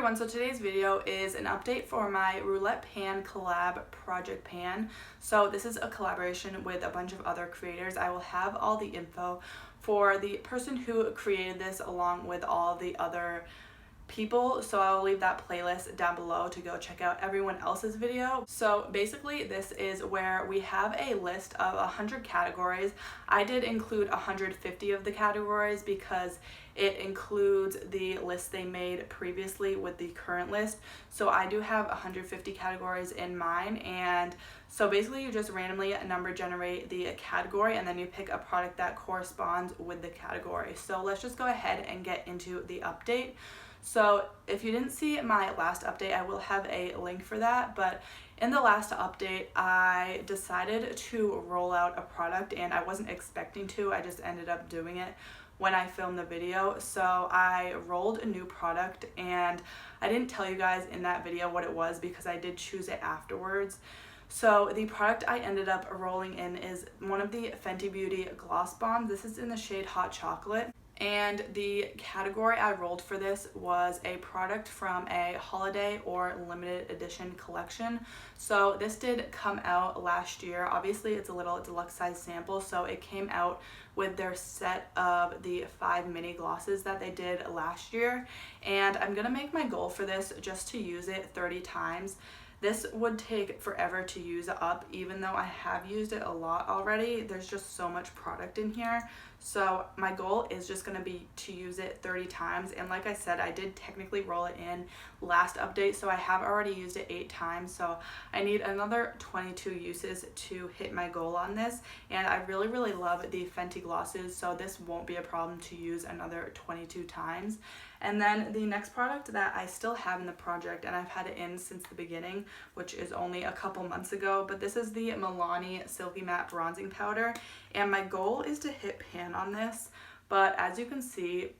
everyone, so today's video is an update for my Roulette Pan collab project pan. So this is a collaboration with a bunch of other creators. I will have all the info for the person who created this along with all the other people, so I'll leave that playlist down below to go check out everyone else's video. So basically this is where we have a list of 100 categories. I did include 150 of the categories because it includes the list they made previously with the current list. So I do have 150 categories in mine, and so basically you just randomly number generate the category and then you pick a product that corresponds with the category. So let's just go ahead and get into the update. So if you didn't see my last update, I will have a link for that, but in the last update I decided to roll out a product and I wasn't expecting to. I just ended up doing it when I filmed the video. So I rolled a new product and I didn't tell you guys in that video what it was because I did choose it afterwards. So the product I ended up rolling in is one of the Fenty Beauty gloss bombs. This is in the shade Hot Chocolate. And the category I rolled for this was a product from a holiday or limited edition collection. So this did come out last year. Obviously it's a little deluxe size sample, so it came out with their set of the 5 mini glosses that they did last year. And I'm gonna make my goal for this just to use it 30 times. This would take forever to use up, even though I have used it a lot already. There's just so much product in here. So my goal is just gonna be to use it 30 times. And like I said, I did technically roll it in last update, so I have already used it 8 times. So I need another 22 uses to hit my goal on this. And I really love the Fenty glosses, so this won't be a problem to use another 22 times. And then the next product that I still have in the project, and I've had it in since the beginning, which is only a couple months ago, but this is the Milani Silky Matte Bronzing Powder. And my goal is to hit pan on this, but as you can see,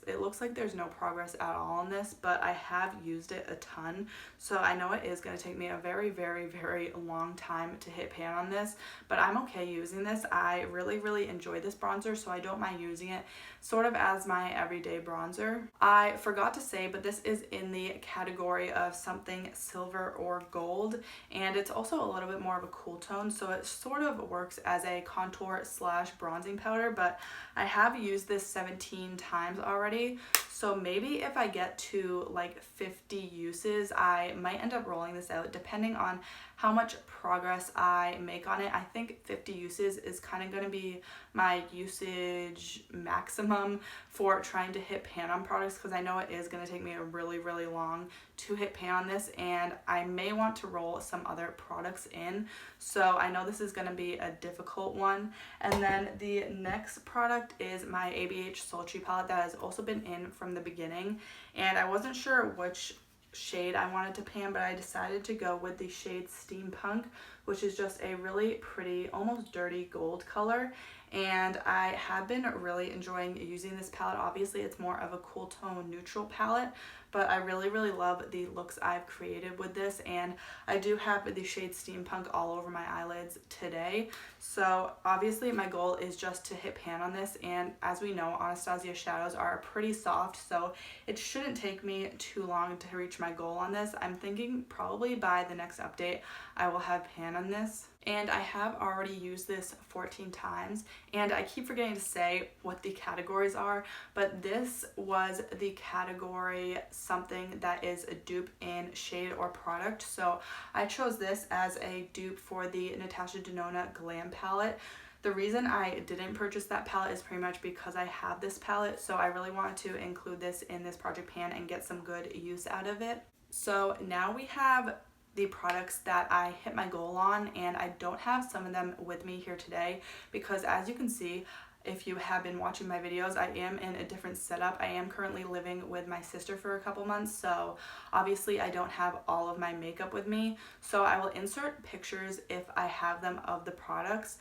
it looks like there's no progress at all on this, but I have used it a ton, so I know it is going to take me a very long time to hit pan on this, but I'm okay using this. I really enjoy this bronzer, so I don't mind using it sort of as my everyday bronzer. I forgot to say, but this is in the category of something silver or gold, and it's also a little bit more of a cool tone, so it sort of works as a contour slash bronzing powder, but I have used this 17 times already, so maybe if I get to like 50 uses I might end up rolling this out depending on how much progress I make on it. I think 50 uses is kind of going to be my usage maximum for trying to hit pan on products, because I know it is going to take me a really long to hit pan on this, and I may want to roll some other products in, so I know this is going to be a difficult one. And then the next product is my ABH Sultry palette that has also been in from the beginning, and I wasn't sure which shade I wanted to pan, but I decided to go with the shade Steampunk, which is just a really pretty, almost dirty gold color, and I have been really enjoying using this palette. Obviously it's more of a cool tone neutral palette, but I really love the looks I've created with this, and I do have the shade Steampunk all over my eyelids today. So obviously my goal is just to hit pan on this, and as we know, Anastasia shadows are pretty soft, so it shouldn't take me too long to reach my goal on this. I'm thinking probably by the next update I will have pan on this. And I have already used this 14 times, and I keep forgetting to say what the categories are, but this was the category something that is a dupe in shade or product. So I chose this as a dupe for the Natasha Denona Glam palette. The reason I didn't purchase that palette is pretty much because I have this palette, so I really wanted to include this in this project pan and get some good use out of it. So now we have the products that I hit my goal on, and I don't have some of them with me here today because, as you can see, if you have been watching my videos, I am in a different setup. I am currently living with my sister for a couple months, so obviously I don't have all of my makeup with me, so I will insert pictures if I have them of the products,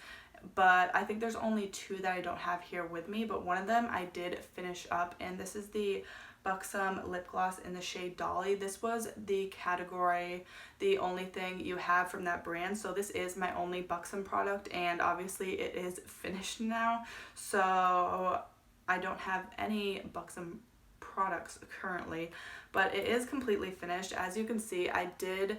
but I think there's only 2 that I don't have here with me, but one of them I did finish up, and this is the Buxom lip gloss in the shade Dolly. This was the category, the only thing you have from that brand, so this is my only Buxom product, and obviously it is finished now, so I don't have any Buxom products currently, but it is completely finished. As you can see, I did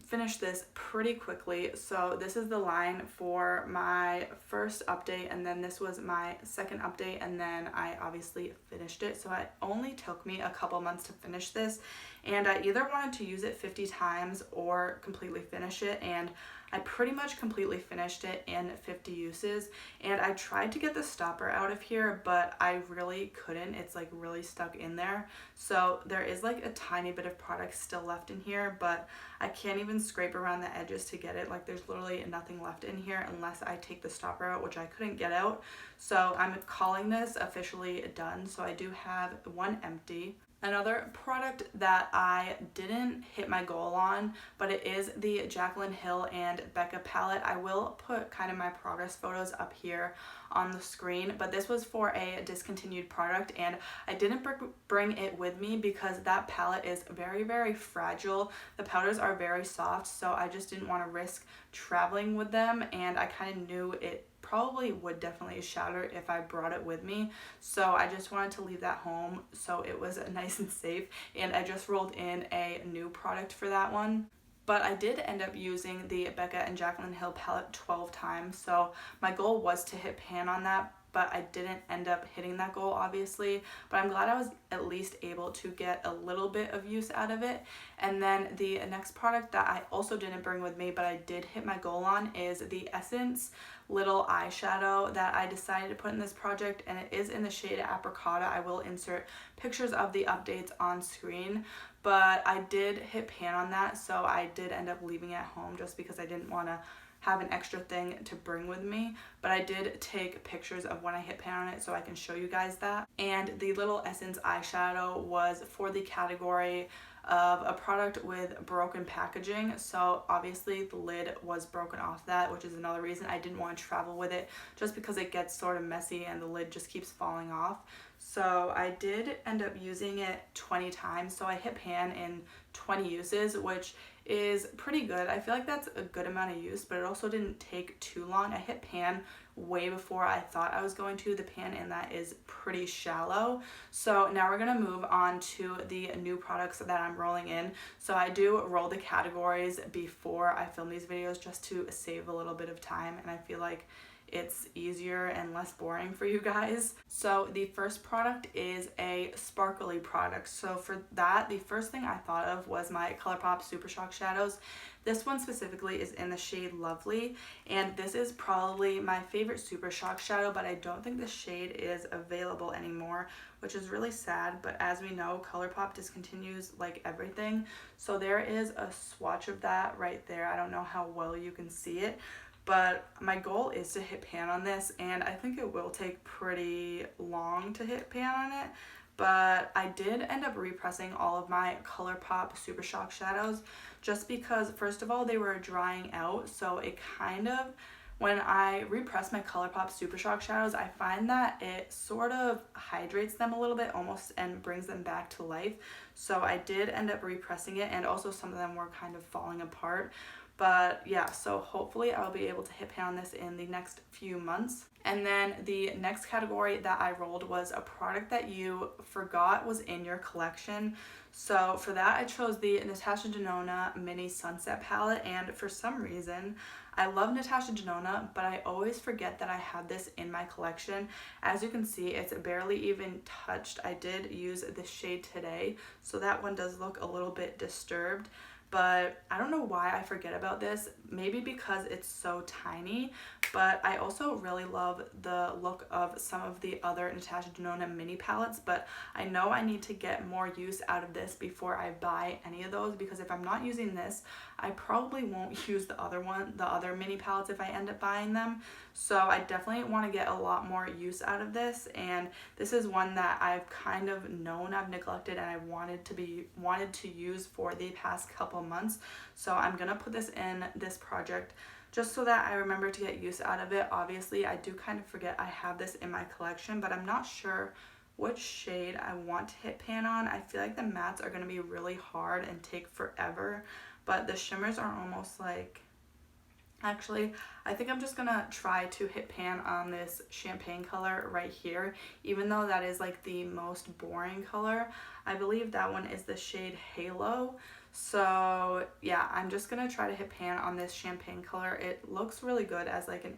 finish this pretty quickly. So this is the line for my first update, and then this was my second update, and then I obviously finished it. So it only took me a couple months to finish this, and I either wanted to use it 50 times or completely finish it, and I pretty much completely finished it in 50 uses. And I tried to get the stopper out of here, but I really couldn't. It's like really stuck in there. So there is like a tiny bit of product still left in here, but I can't even scrape around the edges to get it. Like there's literally nothing left in here unless I take the stopper out, which I couldn't get out. So I'm calling this officially done. So I do have one empty. Another product that I didn't hit my goal on, but it is the Jaclyn Hill and Becca palette. I will put kind of my progress photos up here on the screen, but this was for a discontinued product, and I didn't bring it with me because that palette is very, very fragile. The powders are very soft, so I just didn't want to risk traveling with them, and I kind of knew it probably would definitely shatter if I brought it with me, so I just wanted to leave that home so it was nice and safe, and I just rolled in a new product for that one. But I did end up using the Becca and Jaclyn Hill palette 12 times, so my goal was to hit pan on that, but I didn't end up hitting that goal obviously, but I'm glad I was at least able to get a little bit of use out of it. And then the next product that I also didn't bring with me but I did hit my goal on is the Essence little eyeshadow that I decided to put in this project, and it is in the shade Apricotta. I will insert pictures of the updates on screen, but I did hit pan on that, so I did end up leaving it at home just because I didn't want to have an extra thing to bring with me. But I did take pictures of when I hit pan on it so I can show you guys that. And the little Essence eyeshadow was for the category of a product with broken packaging, so obviously the lid was broken off that, which is another reason I didn't want to travel with it, just because it gets sort of messy and the lid just keeps falling off. So I did end up using it 20 times, so I hit pan in 20 uses, which is pretty good. I feel like that's a good amount of use, but it also didn't take too long. I hit pan way before I thought I was going to. The pan in that is pretty shallow. So now we're going to move on to the new products that I'm rolling in. So I do roll the categories before I film these videos just to save a little bit of time, and I feel like it's easier and less boring for you guys. So the first product is a sparkly product. So for that, the first thing I thought of was my Colourpop Super Shock shadows. This one specifically is in the shade Lovely, and this is probably my favorite Super Shock shadow, but I don't think the shade is available anymore, which is really sad. But as we know, Colourpop discontinues like everything. So there is a swatch of that right there. I don't know how well you can see it, but my goal is to hit pan on this, and I think it will take pretty long to hit pan on it. But I did end up repressing all of my Colourpop Super Shock shadows just because, first of all, they were drying out, so it kind of, when I repress my Colourpop Super Shock shadows, I find that it sort of hydrates them a little bit almost and brings them back to life. So I did end up repressing it, and also some of them were kind of falling apart. But yeah, so hopefully I'll be able to hit pan on this in the next few months. And then the next category that I rolled was a product that you forgot was in your collection. So for that, I chose the Natasha Denona Mini Sunset Palette, and for some reason, I love Natasha Denona, but I always forget that I have this in my collection. As you can see, it's barely even touched. I did use this shade today, so that one does look a little bit disturbed. But I don't know why I forget about this, maybe because it's so tiny, but I also really love the look of some of the other Natasha Denona mini palettes, but I know I need to get more use out of this before I buy any of those, because if I'm not using this, I probably won't use the other mini palettes if I end up buying them. So I definitely want to get a lot more use out of this, and this is one that I've kind of known I've neglected and I wanted to use for the past couple months. So I'm gonna put this in this project just so that I remember to get use out of it. Obviously, I do kind of forget I have this in my collection, but I'm not sure which shade I want to hit pan on. I feel like the mattes are gonna be really hard and take forever, but the shimmers are almost like Actually, I think I'm just gonna try to hit pan on this champagne color right here, even though that is like the most boring color. I believe that one is the shade Halo. So yeah, I'm just gonna try to hit pan on this champagne color. It looks really good as like an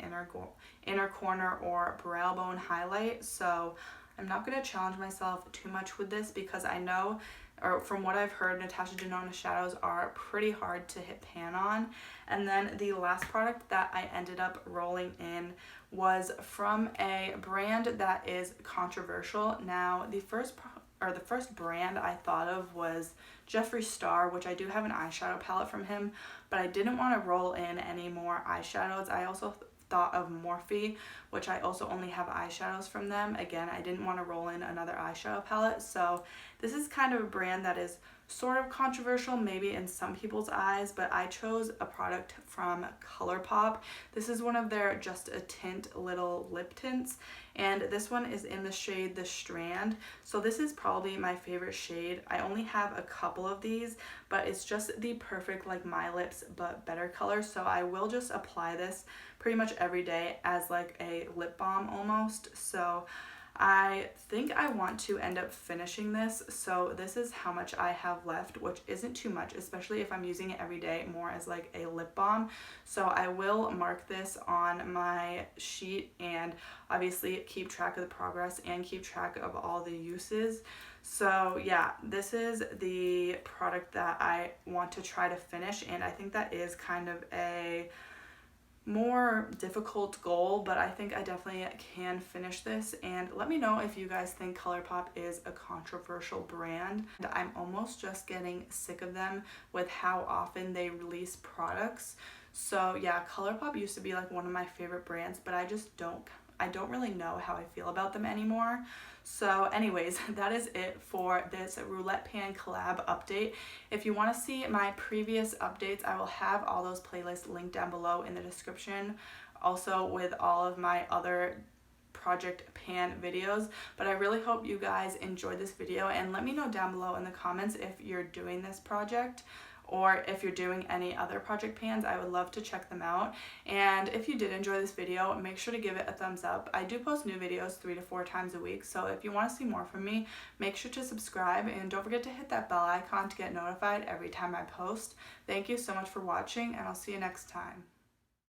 inner corner or brow bone highlight. So I'm not gonna challenge myself too much with this because I know, or from what I've heard, Natasha Denona shadows are pretty hard to hit pan on. And then the last product that I ended up rolling in was from a brand that is controversial. Now, the first brand I thought of was Jeffree Star, which I do have an eyeshadow palette from him, but I didn't want to roll in any more eyeshadows. I also thought of Morphe, which I also only have eyeshadows from them. Again, I didn't want to roll in another eyeshadow palette, so this is kind of a brand that is sort of controversial maybe in some people's eyes, but I chose a product from Colourpop. This is one of their Just a Tint little lip tints, and this one is in the shade the Strand. So this is probably my favorite shade. I only have a couple of these, but it's just the perfect like My Lips but better color. So I will just apply this pretty much every day as like a lip balm almost. So I think I want to end up finishing this, so this is how much I have left, which isn't too much, especially if I'm using it every day more as like a lip balm. So I will mark this on my sheet and obviously keep track of the progress and keep track of all the uses. So yeah, this is the product that I want to try to finish, and I think that is kind of a more difficult goal, but I think I definitely can finish this. And let me know if you guys think Colourpop is a controversial brand. I'm almost just getting sick of them with how often they release products. So yeah, Colourpop used to be like one of my favorite brands, but I don't really know how I feel about them anymore. So anyways, that is it for this Roulette Pan collab update. If you want to see my previous updates, I will have all those playlists linked down below in the description, also with all of my other project pan videos. But I really hope you guys enjoyed this video, and let me know down below in the comments if you're doing this project or if you're doing any other project pans. I would love to check them out. And if you did enjoy this video, make sure to give it a thumbs up. I do post new videos 3 to 4 times a week, so if you want to see more from me, make sure to subscribe and don't forget to hit that bell icon to get notified every time I post. Thank you so much for watching, and I'll see you next time.